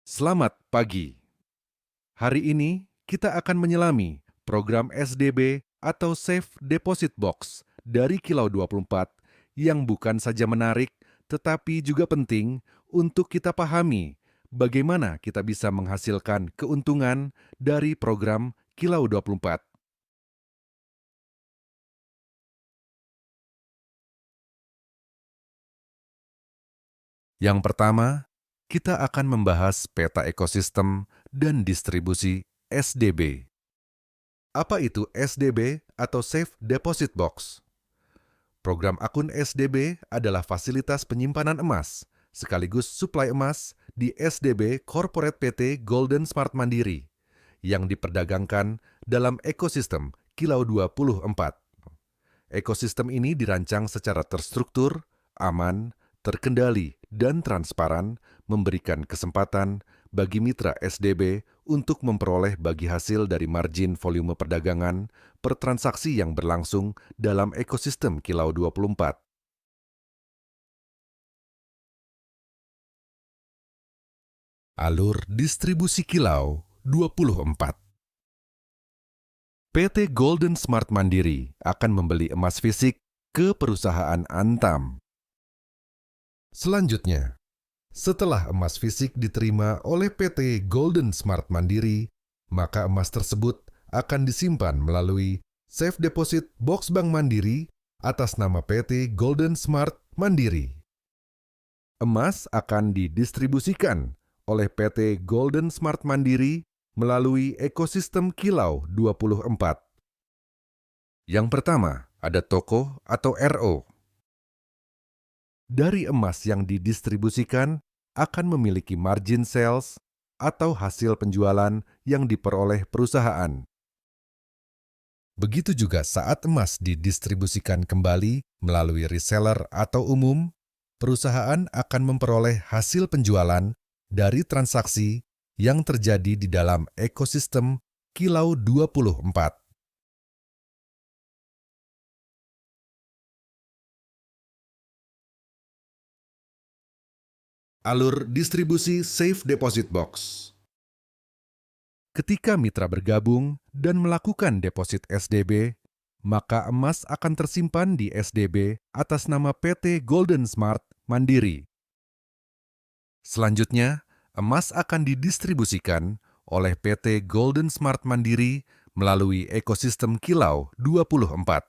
Selamat pagi. Hari ini kita akan menyelami program SDB atau Safe Deposit Box dari Kilau 24 yang bukan saja menarik tetapi juga penting untuk kita pahami bagaimana kita bisa menghasilkan keuntungan dari program Kilau 24. Yang pertama, kita akan membahas peta ekosistem dan distribusi SDB. Apa itu SDB atau Safe Deposit Box? Program akun SDB adalah fasilitas penyimpanan emas, sekaligus suplai emas di SDB Corporate PT Golden Smart Mandiri, yang diperdagangkan dalam ekosistem Kilau 24. Ekosistem ini dirancang secara terstruktur, aman, terkendali, dan transparan, memberikan kesempatan bagi mitra SDB untuk memperoleh bagi hasil dari margin volume perdagangan per transaksi yang berlangsung dalam ekosistem Kilau 24. Alur distribusi Kilau 24. PT Golden Smart Mandiri akan membeli emas fisik ke perusahaan Antam. Selanjutnya, setelah emas fisik diterima oleh PT Golden Smart Mandiri, maka emas tersebut akan disimpan melalui Safe Deposit Box Bank Mandiri atas nama PT Golden Smart Mandiri. Emas akan didistribusikan oleh PT Golden Smart Mandiri melalui ekosistem Kilau 24. Yang pertama, ada toko atau RO. Dari emas yang didistribusikan akan memiliki margin sales atau hasil penjualan yang diperoleh perusahaan. Begitu juga saat emas didistribusikan kembali melalui reseller atau umum, perusahaan akan memperoleh hasil penjualan dari transaksi yang terjadi di dalam ekosistem Kilau 24. Alur distribusi Safe Deposit Box. Ketika mitra bergabung dan melakukan deposit SDB, maka emas akan tersimpan di SDB atas nama PT Golden Smart Mandiri. Selanjutnya, emas akan didistribusikan oleh PT Golden Smart Mandiri melalui ekosistem Kilau 24.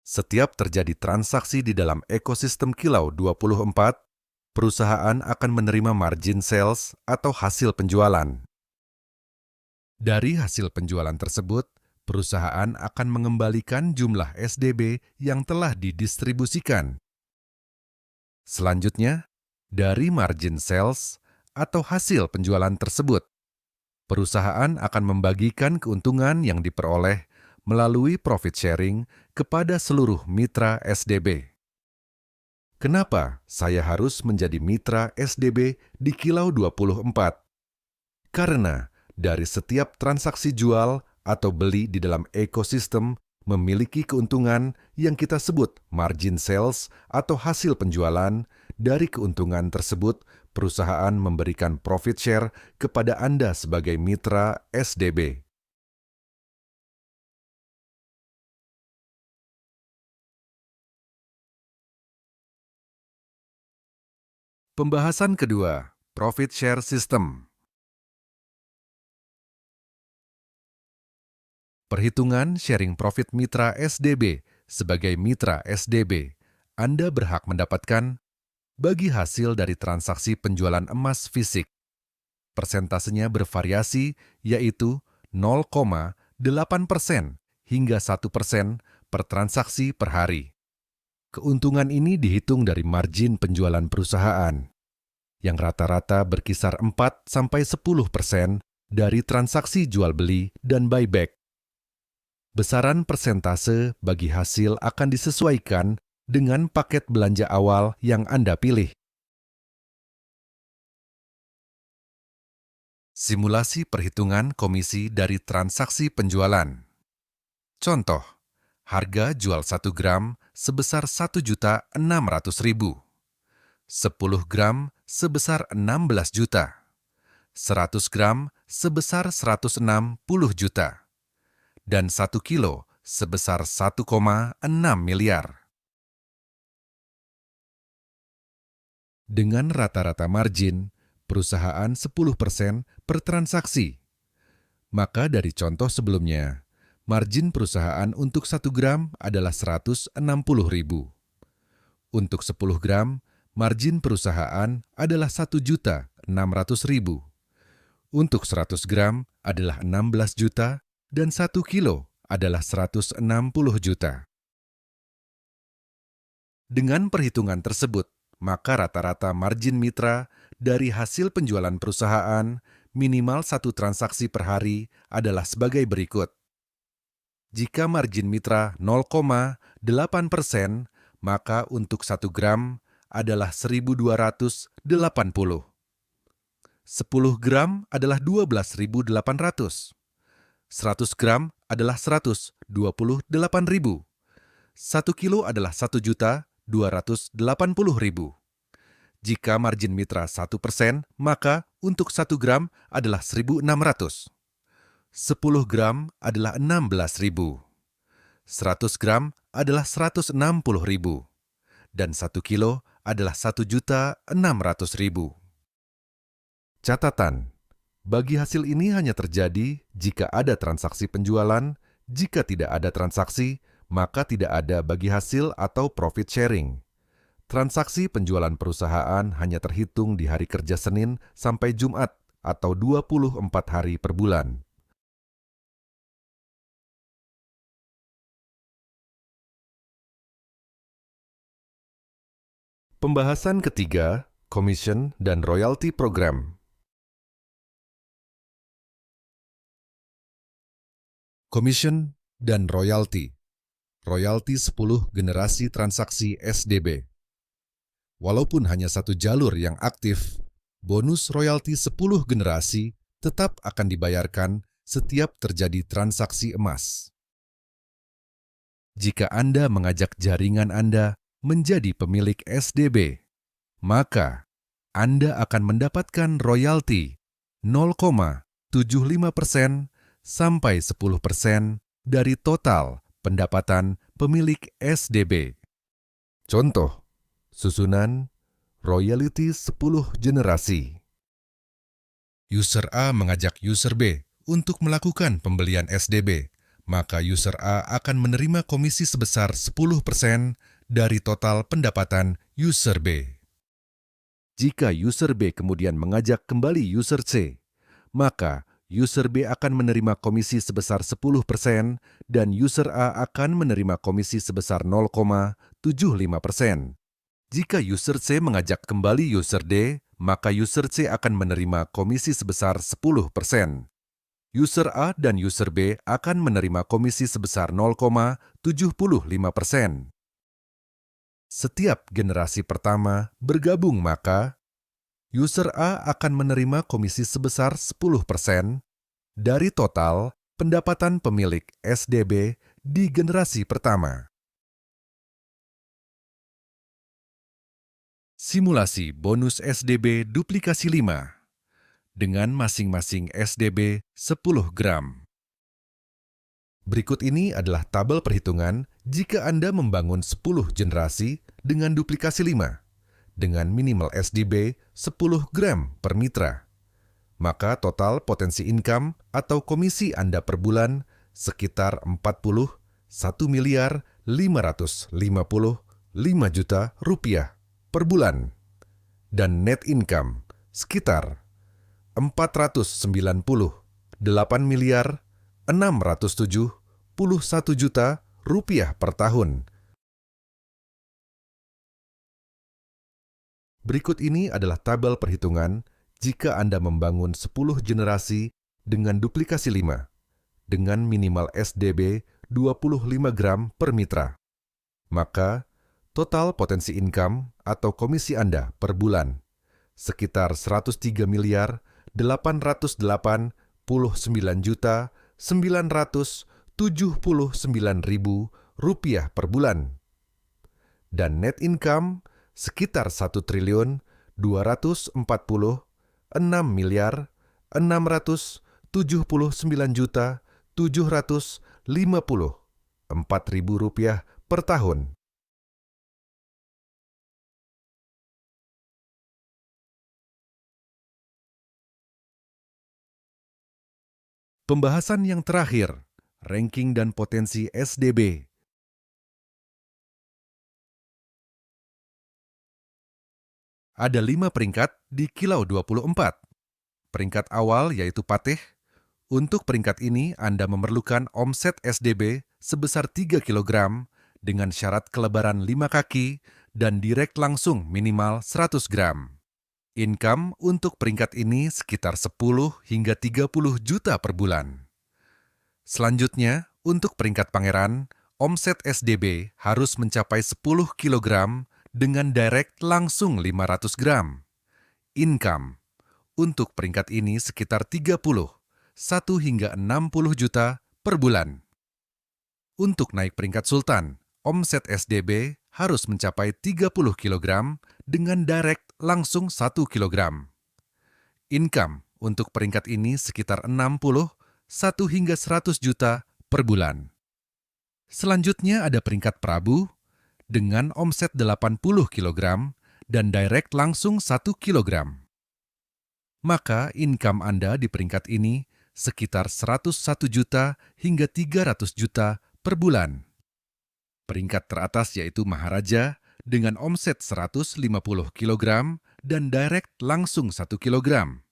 Setiap terjadi transaksi di dalam ekosistem Kilau 24, perusahaan akan menerima margin sales atau hasil penjualan. Dari hasil penjualan tersebut, perusahaan akan mengembalikan jumlah SDB yang telah didistribusikan. Selanjutnya, dari margin sales atau hasil penjualan tersebut, perusahaan akan membagikan keuntungan yang diperoleh melalui profit sharing kepada seluruh mitra SDB. Kenapa saya harus menjadi mitra SDB di Kilau 24? Karena dari setiap transaksi jual atau beli di dalam ekosistem memiliki keuntungan yang kita sebut margin sales atau hasil penjualan. Dari keuntungan tersebut, perusahaan memberikan profit share kepada Anda sebagai mitra SDB. Pembahasan kedua, Profit Share System. Perhitungan sharing profit mitra SDB. Sebagai mitra SDB, Anda berhak mendapatkan bagi hasil dari transaksi penjualan emas fisik. Persentasenya bervariasi, yaitu 0,8% hingga 1% per transaksi per hari. Keuntungan ini dihitung dari margin penjualan perusahaan, yang rata-rata berkisar 4-10% dari transaksi jual-beli dan buyback. Besaran persentase bagi hasil akan disesuaikan dengan paket belanja awal yang Anda pilih. Simulasi perhitungan komisi dari transaksi penjualan. Contoh, harga jual 1 gram sebesar Rp1.600.000, 10 gram sebesar 16 juta, 100 gram sebesar 160 juta, dan 1 kilo sebesar 1,6 miliar. Dengan rata-rata margin, perusahaan 10% per transaksi. Maka dari contoh sebelumnya, margin perusahaan untuk 1 gram adalah 160.000. Untuk 10 gram, margin perusahaan adalah 1.600.000. Untuk 100 gram adalah 16 juta dan 1 kilo adalah 160 juta. Dengan perhitungan tersebut, maka rata-rata margin mitra dari hasil penjualan perusahaan minimal 1 transaksi per hari adalah sebagai berikut. Jika margin mitra 0,8%, maka untuk 1 gram adalah 1.280. 10 gram adalah 12.800. 100 gram adalah 128.000. 1 kilo adalah 1.280.000. Jika margin mitra 1%, maka untuk 1 gram adalah 1.600. 10 gram adalah 16.000. 100 gram adalah 160.000. Dan 1 kilo adalah 1.600.000. Catatan, bagi hasil ini hanya terjadi jika ada transaksi penjualan. Jika tidak ada transaksi, maka tidak ada bagi hasil atau profit sharing. Transaksi penjualan perusahaan hanya terhitung di hari kerja Senin sampai Jumat atau 24 hari per bulan. Pembahasan ketiga, Commission dan Royalty Program. Commission dan Royalty. Royalty 10 generasi transaksi SDB. Walaupun hanya satu jalur yang aktif, bonus royalti 10 generasi tetap akan dibayarkan setiap terjadi transaksi emas. Jika Anda mengajak jaringan Anda menjadi pemilik SDB, maka Anda akan mendapatkan royalti 0,75% sampai 10% dari total pendapatan pemilik SDB. Contoh, susunan royalti 10 generasi. User A mengajak user B untuk melakukan pembelian SDB, maka user A akan menerima komisi sebesar 10% dari total pendapatan user B. Jika user B kemudian mengajak kembali user C, maka user B akan menerima komisi sebesar 10% dan user A akan menerima komisi sebesar 0,75%. Jika user C mengajak kembali user D, maka user C akan menerima komisi sebesar 10%. User A dan user B akan menerima komisi sebesar 0,75%. Setiap generasi pertama bergabung, maka user A akan menerima komisi sebesar 10% dari total pendapatan pemilik SDB di generasi pertama. Simulasi bonus SDB duplikasi 5 dengan masing-masing SDB 10 gram. Berikut ini adalah tabel perhitungan jika Anda membangun 10 generasi dengan duplikasi 5 dengan minimal SDB 10 gram per mitra. Maka total potensi income atau komisi Anda per bulan sekitar 41.555 juta rupiah per bulan. Dan net income sekitar 498.671 juta rupiah per tahun. Berikut ini adalah tabel perhitungan jika Anda membangun 10 generasi dengan duplikasi 5, dengan minimal SDB 25 gram per mitra. Maka, total potensi income atau komisi Anda per bulan sekitar 103.089.979.000 rupiah per bulan. Dan net income sekitar 1.246.679.000 Rp679.754.000 per tahun. Pembahasan yang terakhir, ranking dan potensi SDB. Ada 5 peringkat di Kilau 24. Peringkat awal yaitu Patih. Untuk peringkat ini Anda memerlukan omset SDB sebesar 3 kg dengan syarat kelebaran 5 kaki dan direct langsung minimal 100 gram. Income untuk peringkat ini sekitar 10 hingga 30 juta per bulan. Selanjutnya, untuk peringkat pangeran, omset SDB harus mencapai 10 kg dengan direct langsung 500 gram. Income untuk peringkat ini sekitar 30, 1 hingga 60 juta per bulan. Untuk naik peringkat sultan, omset SDB harus mencapai 30 kg dengan direct langsung 1 kg. Income untuk peringkat ini sekitar 60, 1 hingga 100 juta per bulan. Selanjutnya ada peringkat Prabu dengan omset 80 kg dan direct langsung 1 kg. Maka income Anda di peringkat ini sekitar 101 juta hingga 300 juta per bulan. Peringkat teratas yaitu Maharaja dengan omset 150 kg dan direct langsung 1 kg.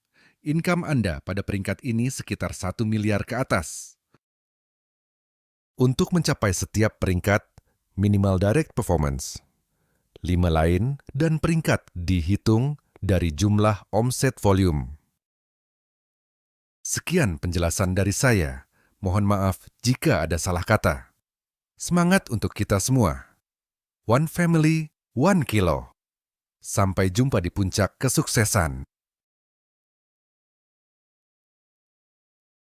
Income Anda pada peringkat ini sekitar 1 miliar ke atas. Untuk mencapai setiap peringkat, minimal direct performance 5 lain dan peringkat dihitung dari jumlah omset volume. Sekian penjelasan dari saya. Mohon maaf jika ada salah kata. Semangat untuk kita semua. One family, one kilo. Sampai jumpa di puncak kesuksesan.